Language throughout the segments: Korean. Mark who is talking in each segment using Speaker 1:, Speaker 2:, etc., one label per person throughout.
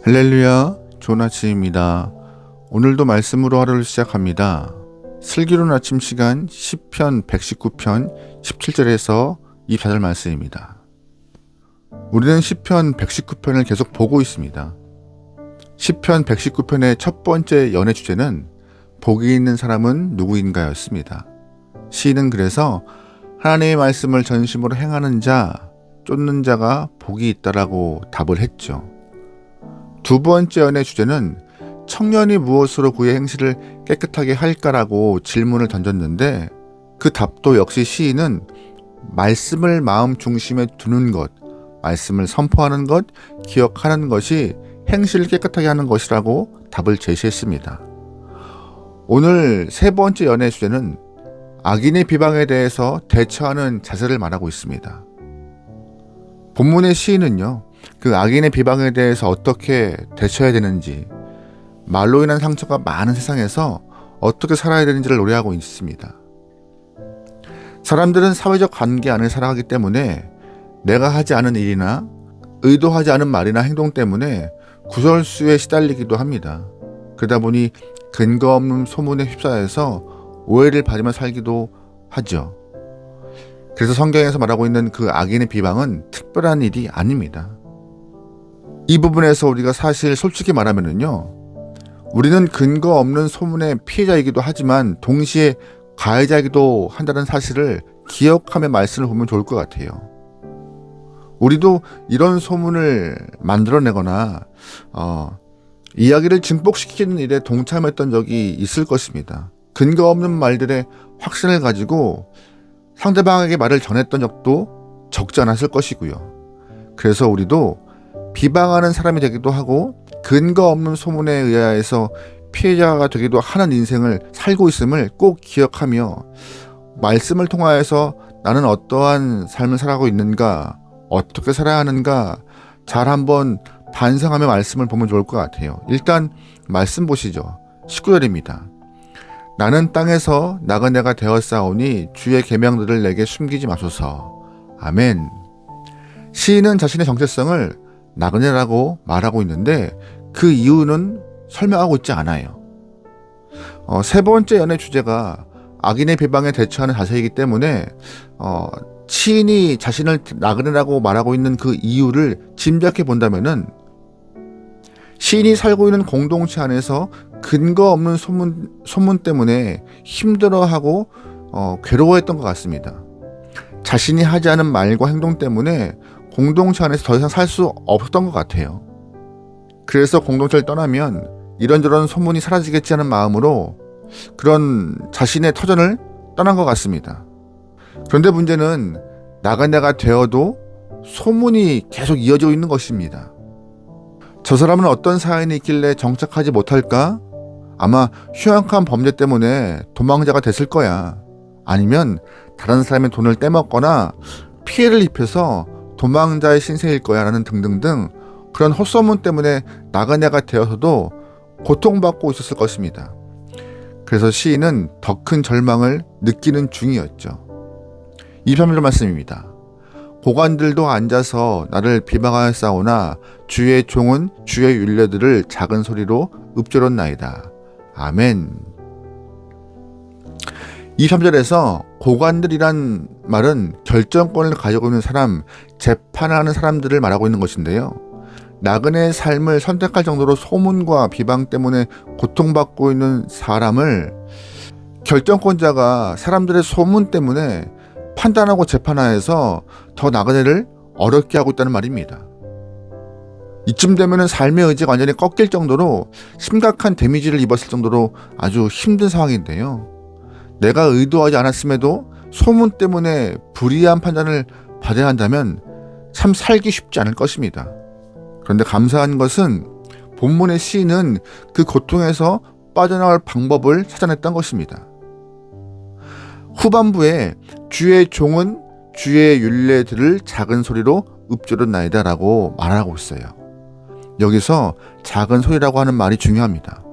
Speaker 1: 할렐루야, 좋은 아침입니다. 오늘도 말씀으로 하루를 시작합니다. 슬기로운 아침 시간 시편 119편 17절에서 24절 말씀입니다. 우리는 시편 119편을 계속 보고 있습니다. 시편 119편의 첫 번째 연애 주제는 복이 있는 사람은 누구인가였습니다. 시인은 그래서 하나님의 말씀을 전심으로 행하는 자, 쫓는 자가 복이 있다라고 답을 했죠. 두 번째 연애 주제는 청년이 무엇으로 그의 행실을 깨끗하게 할까라고 질문을 던졌는데 그 답도 역시 시인은 말씀을 마음 중심에 두는 것, 말씀을 선포하는 것, 기억하는 것이 행실을 깨끗하게 하는 것이라고 답을 제시했습니다. 오늘 세 번째 연애 주제는 악인의 비방에 대해서 대처하는 자세를 말하고 있습니다. 본문의 시인은요, 그 악인의 비방에 대해서 어떻게 대처해야 되는지, 말로 인한 상처가 많은 세상에서 어떻게 살아야 되는지를 노래하고 있습니다. 사람들은 사회적 관계 안에 살아가기 때문에 내가 하지 않은 일이나 의도하지 않은 말이나 행동 때문에 구설수에 시달리기도 합니다. 그러다 보니 근거 없는 소문에 휩싸여서 오해를 받으며 살기도 하죠. 그래서 성경에서 말하고 있는 그 악인의 비방은 특별한 일이 아닙니다. 이 부분에서 우리가 사실 솔직히 말하면은요, 우리는 근거 없는 소문의 피해자이기도 하지만 동시에 가해자이기도 한다는 사실을 기억하며 말씀을 보면 좋을 것 같아요. 우리도 이런 소문을 만들어내거나 이야기를 증폭시키는 일에 동참했던 적이 있을 것입니다. 근거 없는 말들의 확신을 가지고 상대방에게 말을 전했던 적도 적지 않았을 것이고요. 그래서 우리도 비방하는 사람이 되기도 하고 근거 없는 소문에 의해서 피해자가 되기도 하는 인생을 살고 있음을 꼭 기억하며 말씀을 통하여서 나는 어떠한 삶을 살아가고 있는가, 어떻게 살아야 하는가 잘 한번 반성하며 말씀을 보면 좋을 것 같아요. 일단 말씀 보시죠. 19절입니다. 나는 땅에서 나그네가 되었사오니 주의 계명들을 내게 숨기지 마소서. 아멘. 시인은 자신의 정체성을 나그네라고 말하고 있는데 그 이유는 설명하고 있지 않아요. 세 번째 연애 주제가 악인의 비방에 대처하는 자세이기 때문에 시인이 자신을 나그네라고 말하고 있는 그 이유를 짐작해 본다면은 시인이 살고 있는 공동체 안에서 근거 없는 소문 때문에 힘들어하고 괴로워했던 것 같습니다. 자신이 하지 않은 말과 행동 때문에 공동체 안에서 더 이상 살 수 없었던 것 같아요. 그래서 공동체를 떠나면 이런저런 소문이 사라지겠지 하는 마음으로 그런 자신의 터전을 떠난 것 같습니다. 그런데 문제는 나그네가 되어도 소문이 계속 이어지고 있는 것입니다. 저 사람은 어떤 사연이 있길래 정착하지 못할까? 아마 흉악한 범죄 때문에 도망자가 됐을 거야. 아니면 다른 사람의 돈을 떼먹거나 피해를 입혀서 도망자의 신세일 거야 라는 등등등 그런 헛소문 때문에 나그네가 되어서도 고통받고 있었을 것입니다. 그래서 시인은 더 큰 절망을 느끼는 중이었죠. 23절 말씀입니다. 고관들도 앉아서 나를 비방하였사오나 주의 종은 주의 율례들을 작은 소리로 읊조렸나이다. 아멘. 23절에서 고관들이란 말은 결정권을 가지고 있는 사람, 재판하는 사람들을 말하고 있는 것인데요. 나그네의 삶을 선택할 정도로 소문과 비방 때문에 고통받고 있는 사람을 결정권자가 사람들의 소문 때문에 판단하고 재판하여서 더 나그네를 어렵게 하고 있다는 말입니다. 이쯤 되면은 삶의 의지가 완전히 꺾일 정도로 심각한 데미지를 입었을 정도로 아주 힘든 상황인데요. 내가 의도하지 않았음에도 소문 때문에 불이한 판단을 받아야 한다면 참 살기 쉽지 않을 것입니다. 그런데 감사한 것은 본문의 시인은 그 고통에서 빠져나갈 방법을 찾아냈던 것입니다. 후반부에 주의 종은 주의 율례들을 작은 소리로 읊조렸나이다 라고 말하고 있어요. 여기서 작은 소리라고 하는 말이 중요합니다.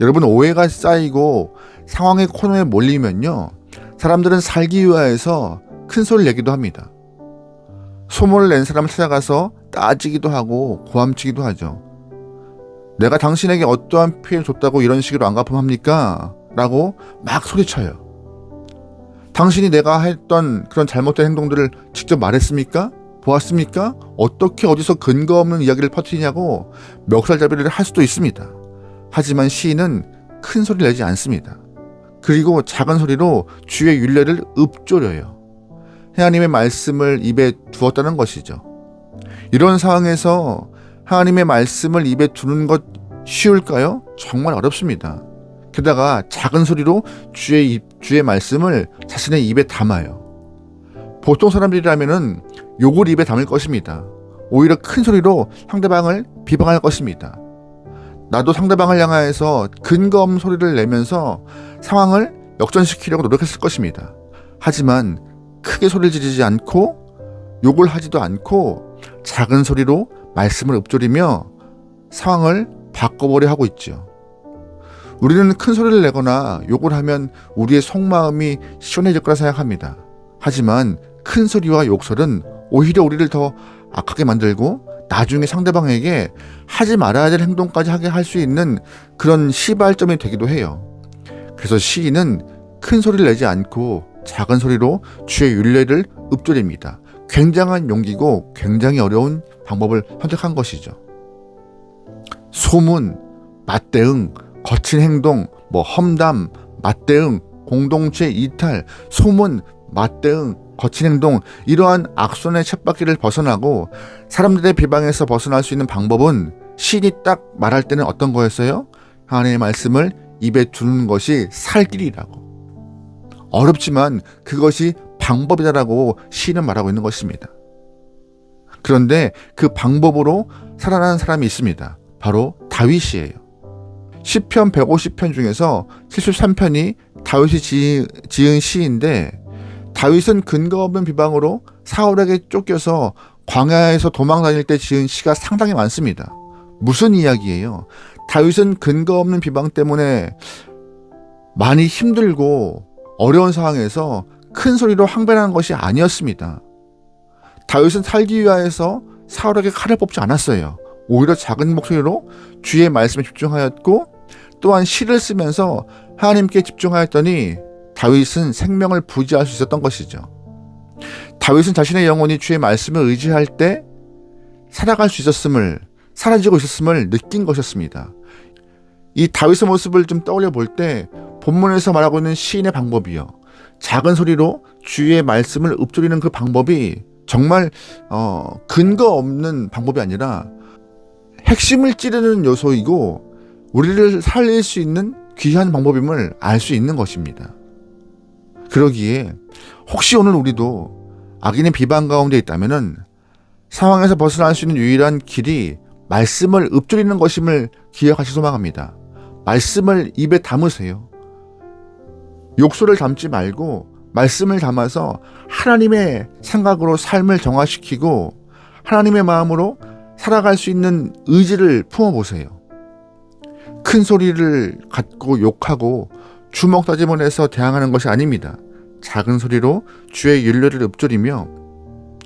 Speaker 1: 여러분, 오해가 쌓이고 상황의 코너에 몰리면요, 사람들은 살기 위하여서 큰 소리를 내기도 합니다. 소문을 낸 사람을 찾아가서 따지기도 하고 고함치기도 하죠. 내가 당신에게 어떠한 피해를 줬다고 이런 식으로 안 갚음합니까? 라고 막 소리쳐요. 당신이 내가 했던 그런 잘못된 행동들을 직접 말했습니까? 보았습니까? 어떻게 어디서 근거 없는 이야기를 퍼뜨리냐고 멱살잡이를 할 수도 있습니다. 하지만 시인은 큰 소리를 내지 않습니다. 그리고 작은 소리로 주의 율례를 읊조려요. 하나님의 말씀을 입에 두었다는 것이죠. 이런 상황에서 하나님의 말씀을 입에 두는 것 쉬울까요? 정말 어렵습니다. 게다가 작은 소리로 주의 말씀을 자신의 입에 담아요. 보통 사람들이라면은 욕을 입에 담을 것입니다. 오히려 큰 소리로 상대방을 비방할 것입니다. 나도 상대방을 향하여서 근거 없는 소리를 내면서 상황을 역전시키려고 노력했을 것입니다. 하지만 크게 소리를 지르지 않고 욕을 하지도 않고 작은 소리로 말씀을 읊조리며 상황을 바꿔보려 하고 있죠. 우리는 큰 소리를 내거나 욕을 하면 우리의 속마음이 시원해질 거라 생각합니다. 하지만 큰 소리와 욕설은 오히려 우리를 더 악하게 만들고 나중에 상대방에게 하지 말아야 될 행동까지 하게 할 수 있는 그런 시발점이 되기도 해요. 그래서 시인은 큰 소리를 내지 않고 작은 소리로 주의 율례를 읊조립니다. 굉장한 용기고 굉장히 어려운 방법을 선택한 것이죠. 소문, 맞대응, 거친 행동, 험담, 맞대응, 공동체 이탈, 소문, 맞대응, 거친 행동, 이러한 악순환의 쳇바퀴를 벗어나고 사람들의 비방에서 벗어날 수 있는 방법은 시인이 딱 말할 때는 어떤 거였어요? 하나님의 말씀을 입에 두는 것이 살 길이라고. 어렵지만 그것이 방법이다라고 시인은 말하고 있는 것입니다. 그런데 그 방법으로 살아나는 사람이 있습니다. 바로 다윗이에요. 시편 150편 중에서 73편이 다윗이 지은 시인데 다윗은 근거 없는 비방으로 사울에게 쫓겨서 광야에서 도망 다닐 때 지은 시가 상당히 많습니다. 무슨 이야기예요? 다윗은 근거 없는 비방 때문에 많이 힘들고 어려운 상황에서 큰 소리로 항변하는 것이 아니었습니다. 다윗은 살기 위하여서 사울에게 칼을 뽑지 않았어요. 오히려 작은 목소리로 주의 말씀에 집중하였고 또한 시를 쓰면서 하나님께 집중하였더니 다윗은 생명을 부지할 수 있었던 것이죠. 다윗은 자신의 영혼이 주의 말씀을 의지할 때 살아갈 수 있었음을, 사라지고 있었음을 느낀 것이었습니다. 이 다윗의 모습을 좀 떠올려 볼 때 본문에서 말하고 있는 시인의 방법이요, 작은 소리로 주의 말씀을 읊조리는 그 방법이 정말 근거 없는 방법이 아니라 핵심을 찌르는 요소이고 우리를 살릴 수 있는 귀한 방법임을 알 수 있는 것입니다. 그러기에 혹시 오늘 우리도 악인의 비방 가운데 있다면은 상황에서 벗어날 수 있는 유일한 길이 말씀을 읊조리는 것임을 기억하시 소망합니다. 말씀을 입에 담으세요. 욕설을 담지 말고 말씀을 담아서 하나님의 생각으로 삶을 정화시키고 하나님의 마음으로 살아갈 수 있는 의지를 품어보세요. 큰 소리를 갖고 욕하고 주먹 다짐을 해서 대항하는 것이 아닙니다. 작은 소리로 주의 율례를 읊조리며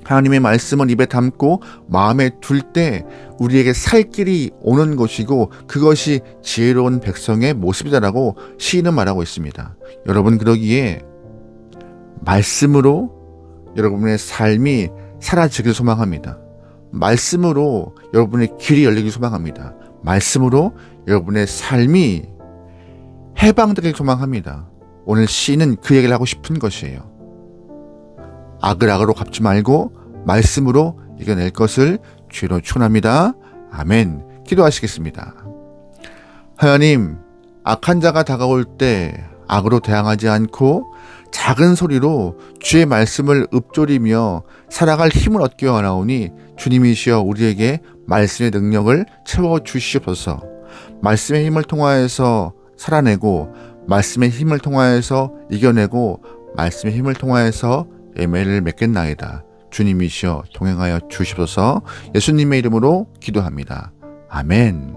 Speaker 1: 하나님의 말씀을 입에 담고 마음에 둘 때 우리에게 살 길이 오는 것이고 그것이 지혜로운 백성의 모습이다라고 시인은 말하고 있습니다. 여러분, 그러기에 말씀으로 여러분의 삶이 사라지길 소망합니다. 말씀으로 여러분의 길이 열리길 소망합니다. 말씀으로 여러분의 삶이 해방되길 소망합니다. 오늘 시인은 그 얘기를 하고 싶은 것이에요. 악을 악으로 갚지 말고 말씀으로 이겨낼 것을 주로 축원합니다. 아멘. 기도하시겠습니다. 하나님, 악한 자가 다가올 때 악으로 대항하지 않고 작은 소리로 주의 말씀을 읊조리며 살아갈 힘을 얻기 원하오니 주님이시여 우리에게 말씀의 능력을 채워주시옵소서. 말씀의 힘을 통하여서 살아내고 말씀의 힘을 통하여서 이겨내고 말씀의 힘을 통하여서 예매를 맺겠나이다. 주님이시여 동행하여 주시옵소서. 예수님의 이름으로 기도합니다. 아멘.